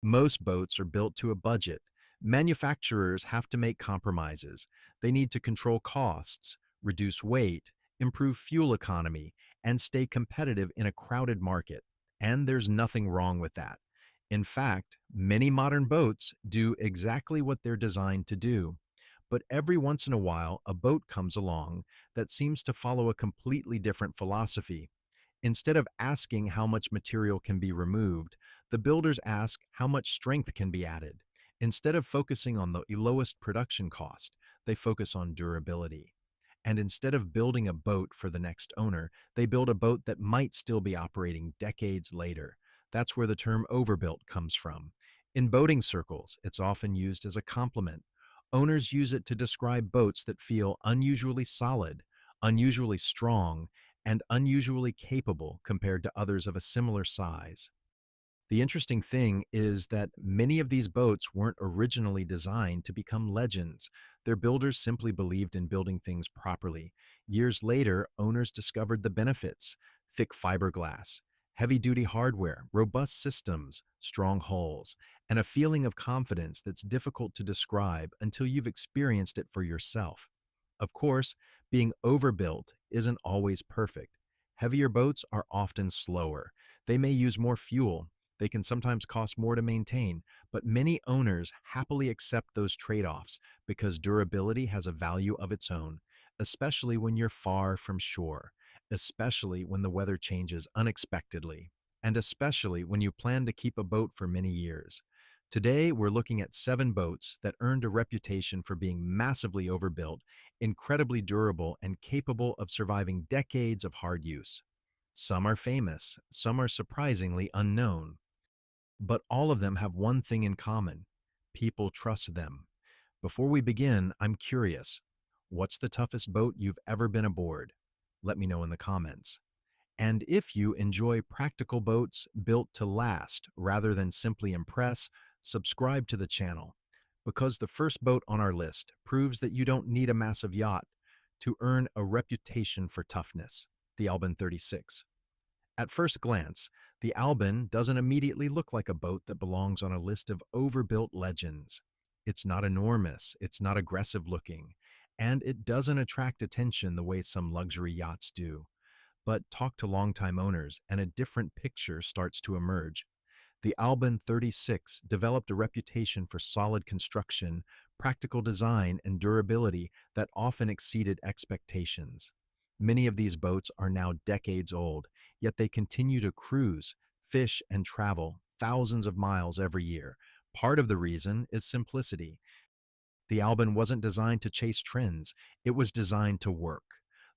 Most boats are built to a budget. Manufacturers have to make compromises. They need to control costs, reduce weight, improve fuel economy, and stay competitive in a crowded market. And there's nothing wrong with that. In fact, many modern boats do exactly what they're designed to do. But every once in a while, a boat comes along that seems to follow a completely different philosophy. Instead of asking how much material can be removed, the builders ask how much strength can be added. Instead of focusing on the lowest production cost, they focus on durability. And instead of building a boat for the next owner, they build a boat that might still be operating decades later. That's where the term overbuilt comes from. In boating circles, it's often used as a compliment. Owners use it to describe boats that feel unusually solid, unusually strong, and unusually capable compared to others of a similar size. The interesting thing is that many of these boats weren't originally designed to become legends. Their builders simply believed in building things properly. Years later, owners discovered the benefits: thick fiberglass, heavy-duty hardware, robust systems, strong hulls, and a feeling of confidence that's difficult to describe until you've experienced it for yourself. Of course, being overbuilt isn't always perfect. Heavier boats are often slower. They may use more fuel. They can sometimes cost more to maintain, but many owners happily accept those trade-offs because durability has a value of its own, especially when you're far from shore, especially when the weather changes unexpectedly, and especially when you plan to keep a boat for many years. Today, we're looking at 7 boats that earned a reputation for being massively overbuilt, incredibly durable, and capable of surviving decades of hard use. Some are famous, some are surprisingly unknown. But all of them have one thing in common: people trust them. Before we begin, I'm curious. What's the toughest boat you've ever been aboard? Let me know in the comments. And if you enjoy practical boats built to last rather than simply impress, subscribe to the channel. Because the first boat on our list proves that you don't need a massive yacht to earn a reputation for toughness: the Albin 36. At first glance, the Albin doesn't immediately look like a boat that belongs on a list of overbuilt legends. It's not enormous, it's not aggressive looking, and it doesn't attract attention the way some luxury yachts do. But talk to longtime owners, and a different picture starts to emerge. The Albin 36 developed a reputation for solid construction, practical design, and durability that often exceeded expectations. Many of these boats are now decades old, yet they continue to cruise, fish, and travel thousands of miles every year. Part of the reason is simplicity. The Albin wasn't designed to chase trends, it was designed to work.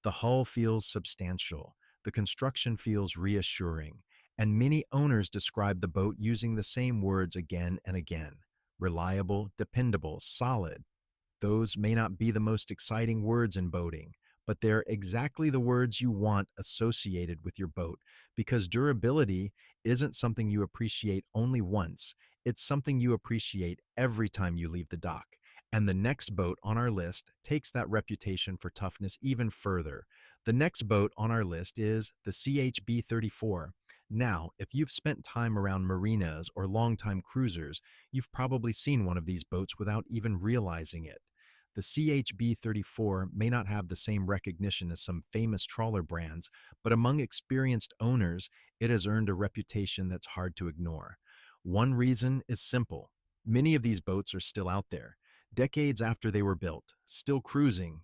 The hull feels substantial, the construction feels reassuring, and many owners describe the boat using the same words again and again: reliable, dependable, solid. Those may not be the most exciting words in boating, but they're exactly the words you want associated with your boat, because durability isn't something you appreciate only once, it's something you appreciate every time you leave the dock. And the next boat on our list takes that reputation for toughness even further. The next boat on our list is the CHB 34. Now, if you've spent time around marinas or longtime cruisers, you've probably seen one of these boats without even realizing it. The CHB 34 may not have the same recognition as some famous trawler brands, but among experienced owners, it has earned a reputation that's hard to ignore. One reason is simple: many of these boats are still out there, decades after they were built, still cruising,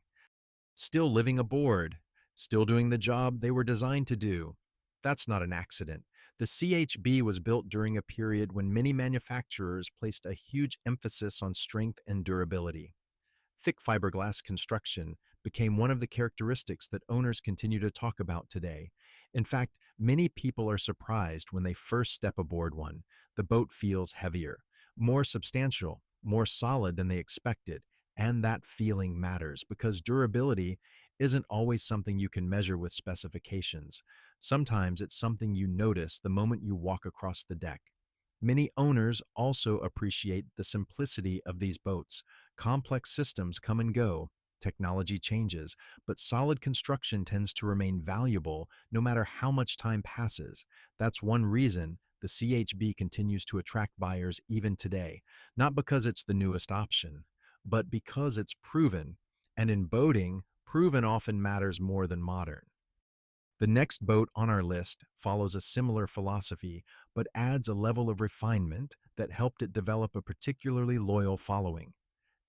still living aboard, still doing the job they were designed to do. That's not an accident. The CHB was built during a period when many manufacturers placed a huge emphasis on strength and durability. Thick fiberglass construction became one of the characteristics that owners continue to talk about today. In fact, many people are surprised when they first step aboard one. The boat feels heavier, more substantial, more solid than they expected, and that feeling matters because durability isn't always something you can measure with specifications. Sometimes it's something you notice the moment you walk across the deck. Many owners also appreciate the simplicity of these boats. Complex systems come and go, technology changes, but solid construction tends to remain valuable no matter how much time passes. That's one reason The CHB continues to attract buyers even today, not because it's the newest option, but because it's proven, and in boating, proven often matters more than modern. The next boat on our list follows a similar philosophy, but adds a level of refinement that helped it develop a particularly loyal following: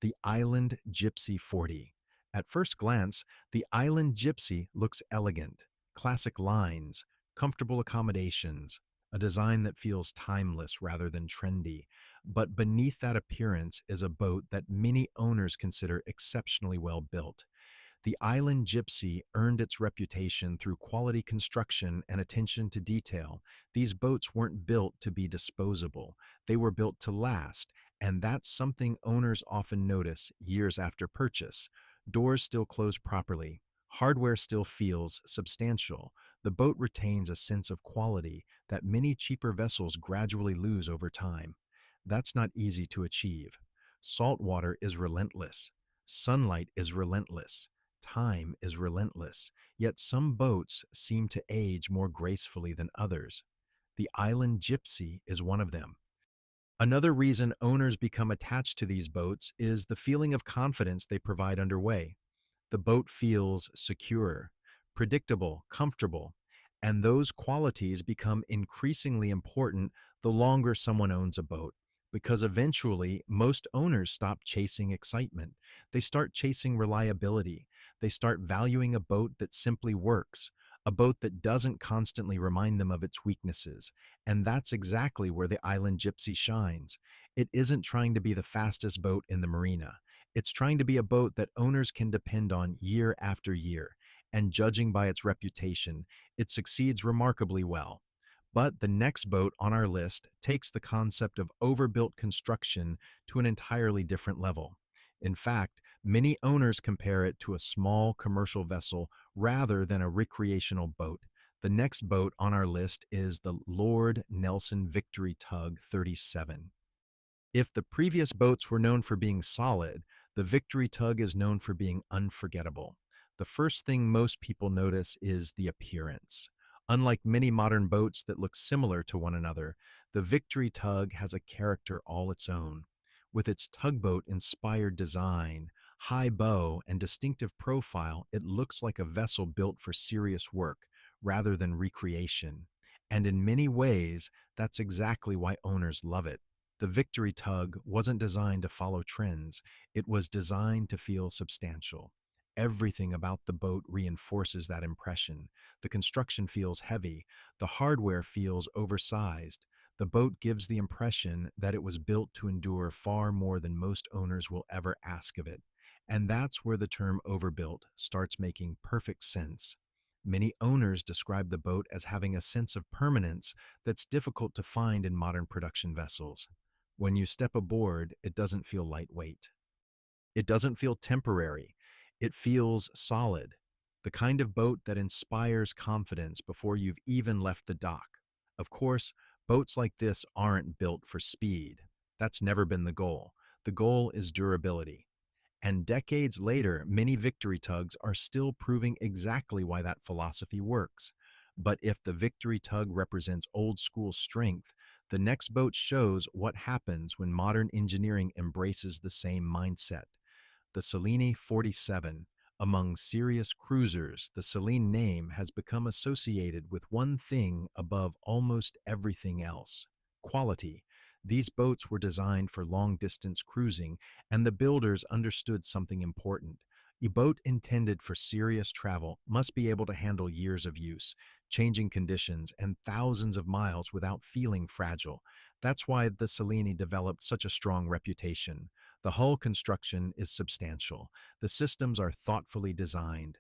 the Island Gypsy 40. At first glance, the Island Gypsy looks elegant: classic lines, comfortable accommodations, a design that feels timeless rather than trendy. But beneath that appearance is a boat that many owners consider exceptionally well built. The Island Gypsy earned its reputation through quality construction and attention to detail. These boats weren't built to be disposable, they were built to last, and that's something owners often notice years after purchase. Doors still close properly, hardware still feels substantial, the boat retains a sense of quality that many cheaper vessels gradually lose over time. That's not easy to achieve. Saltwater is relentless, sunlight is relentless, time is relentless, yet some boats seem to age more gracefully than others. The Island Gypsy is one of them. Another reason owners become attached to these boats is the feeling of confidence they provide underway. The boat feels secure, predictable, comfortable, and those qualities become increasingly important the longer someone owns a boat, because eventually most owners stop chasing excitement. They start chasing reliability. They start valuing a boat that simply works, a boat that doesn't constantly remind them of its weaknesses. And that's exactly where the Island Gypsy shines. It isn't trying to be the fastest boat in the marina. It's trying to be a boat that owners can depend on year after year, and judging by its reputation, it succeeds remarkably well. But the next boat on our list takes the concept of overbuilt construction to an entirely different level. In fact, many owners compare it to a small commercial vessel rather than a recreational boat. The next boat on our list is the Lord Nelson Victory Tug 37. If the previous boats were known for being solid, the Victory Tug is known for being unforgettable. The first thing most people notice is the appearance. Unlike many modern boats that look similar to one another, the Victory Tug has a character all its own. With its tugboat-inspired design, high bow, and distinctive profile, it looks like a vessel built for serious work rather than recreation. And in many ways, that's exactly why owners love it. The Victory Tug wasn't designed to follow trends, it was designed to feel substantial. Everything about the boat reinforces that impression. The construction feels heavy, the hardware feels oversized. The boat gives the impression that it was built to endure far more than most owners will ever ask of it. And that's where the term overbuilt starts making perfect sense. Many owners describe the boat as having a sense of permanence that's difficult to find in modern production vessels. When you step aboard, it doesn't feel lightweight. It doesn't feel temporary. It feels solid, the kind of boat that inspires confidence before you've even left the dock. Of course, boats like this aren't built for speed. That's never been the goal. The goal is durability. And decades later, many Victory Tugs are still proving exactly why that philosophy works. But if the Victory Tug represents old school strength, the next boat shows what happens when modern engineering embraces the same mindset. The Selene 47. Among serious cruisers, the Selene name has become associated with one thing above almost everything else: quality. These boats were designed for long-distance cruising, and the builders understood something important. A boat intended for serious travel must be able to handle years of use, changing conditions, and thousands of miles without feeling fragile. That's why the Selene developed such a strong reputation. The hull construction is substantial. The systems are thoughtfully designed.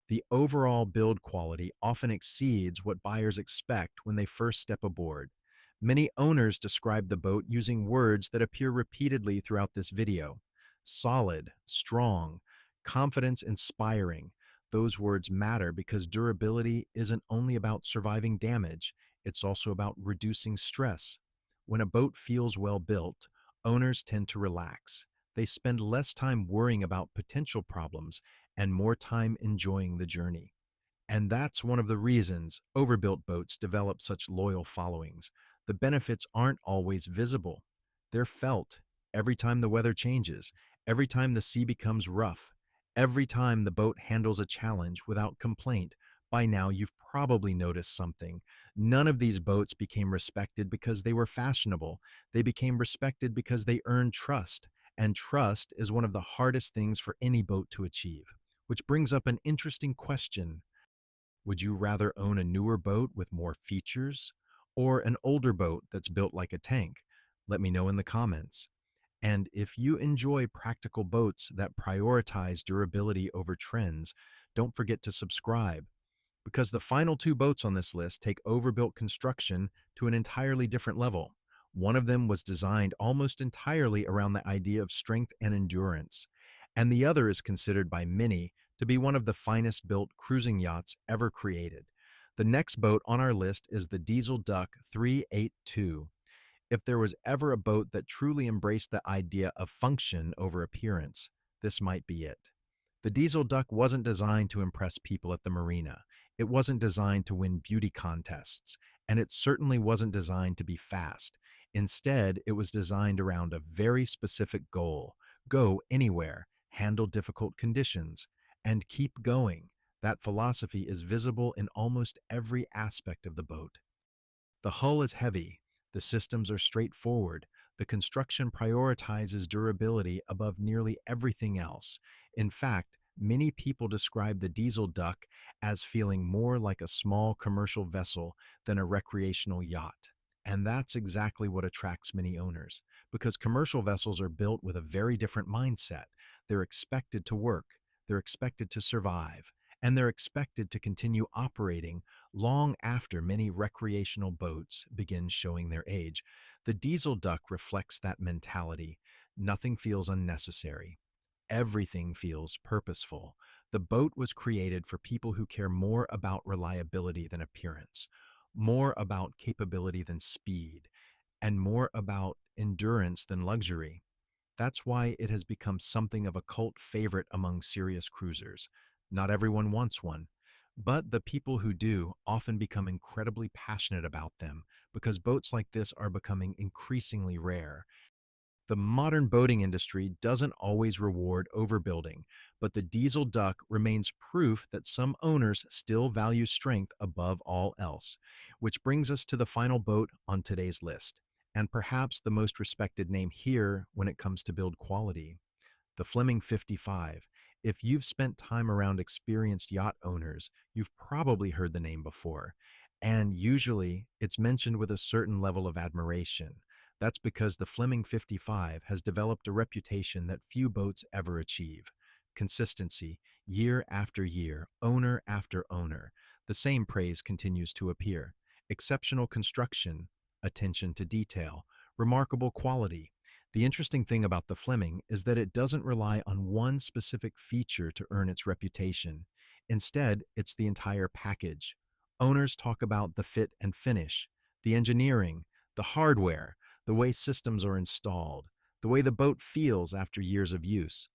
The overall build quality often exceeds what buyers expect when they first step aboard. Many owners describe the boat using words that appear repeatedly throughout this video: solid, strong, confidence inspiring. Those words matter because durability isn't only about surviving damage, it's also about reducing stress. When a boat feels well built, owners tend to relax. They spend less time worrying about potential problems and more time enjoying the journey. And that's one of the reasons overbuilt boats develop such loyal followings. The benefits aren't always visible. They're felt every time the weather changes, every time the sea becomes rough, every time the boat handles a challenge without complaint. By now, you've probably noticed something. None of these boats became respected because they were fashionable. They became respected because they earned trust. And trust is one of the hardest things for any boat to achieve. Which brings up an interesting question. Would you rather own a newer boat with more features or an older boat that's built like a tank? Let me know in the comments. And if you enjoy practical boats that prioritize durability over trends, don't forget to subscribe because the final two boats on this list take overbuilt construction to an entirely different level. One of them was designed almost entirely around the idea of strength and endurance, and the other is considered by many to be one of the finest built cruising yachts ever created. The next boat on our list is the Diesel Duck 382. If there was ever a boat that truly embraced the idea of function over appearance, this might be it. The Diesel Duck wasn't designed to impress people at the marina. It wasn't designed to win beauty contests, and it certainly wasn't designed to be fast. Instead, it was designed around a very specific goal: go anywhere, handle difficult conditions, and keep going. That philosophy is visible in almost every aspect of the boat. The hull is heavy, the systems are straightforward, the construction prioritizes durability above nearly everything else. In fact, many people describe the Diesel Duck as feeling more like a small commercial vessel than a recreational yacht. And that's exactly what attracts many owners, because commercial vessels are built with a very different mindset. They're expected to work, they're expected to survive, and they're expected to continue operating long after many recreational boats begin showing their age. The Diesel Duck reflects that mentality. Nothing feels unnecessary. Everything feels purposeful. The boat was created for people who care more about reliability than appearance, more about capability than speed, and more about endurance than luxury. That's why it has become something of a cult favorite among serious cruisers. Not everyone wants one, but the people who do often become incredibly passionate about them because boats like this are becoming increasingly rare. The modern boating industry doesn't always reward overbuilding, but the Diesel Duck remains proof that some owners still value strength above all else. Which brings us to the final boat on today's list, and perhaps the most respected name here when it comes to build quality: the Fleming 55. If you've spent time around experienced yacht owners, you've probably heard the name before. And usually, it's mentioned with a certain level of admiration. That's because the Fleming 55 has developed a reputation that few boats ever achieve. Consistency, year after year, owner after owner. The same praise continues to appear. Exceptional construction, attention to detail, remarkable quality. The interesting thing about the Fleming is that it doesn't rely on one specific feature to earn its reputation. Instead, it's the entire package. Owners talk about the fit and finish, the engineering, the hardware, the way systems are installed, the way the boat feels after years of use.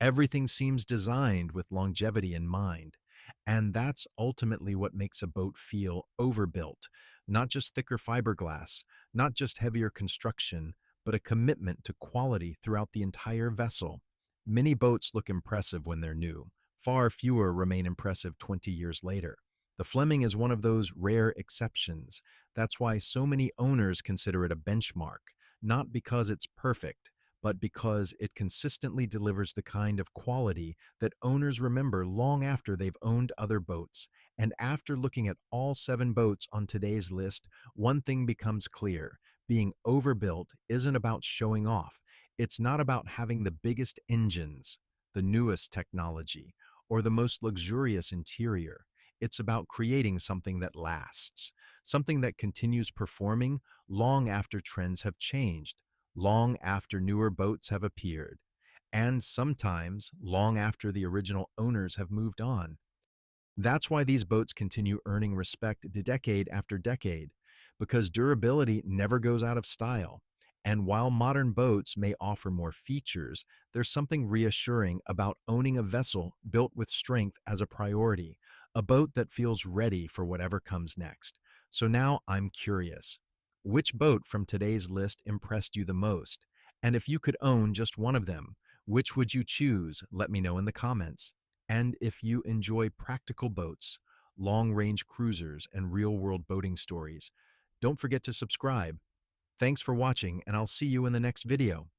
Everything seems designed with longevity in mind, and that's ultimately what makes a boat feel overbuilt. Not just thicker fiberglass, not just heavier construction, but a commitment to quality throughout the entire vessel. Many boats look impressive when they're new. Far fewer remain impressive 20 years later. The Fleming is one of those rare exceptions. That's why so many owners consider it a benchmark, not because it's perfect, but because it consistently delivers the kind of quality that owners remember long after they've owned other boats. And after looking at all 7 boats on today's list, one thing becomes clear: being overbuilt isn't about showing off. It's not about having the biggest engines, the newest technology, or the most luxurious interior. It's about creating something that lasts, something that continues performing long after trends have changed, long after newer boats have appeared, and sometimes long after the original owners have moved on. That's why these boats continue earning respect decade after decade, because durability never goes out of style. And while modern boats may offer more features, there's something reassuring about owning a vessel built with strength as a priority, a boat that feels ready for whatever comes next. So now I'm curious. Which boat from today's list impressed you the most? And if you could own just one of them, which would you choose? Let me know in the comments. And if you enjoy practical boats, long-range cruisers, and real-world boating stories, don't forget to subscribe. Thanks for watching, and I'll see you in the next video.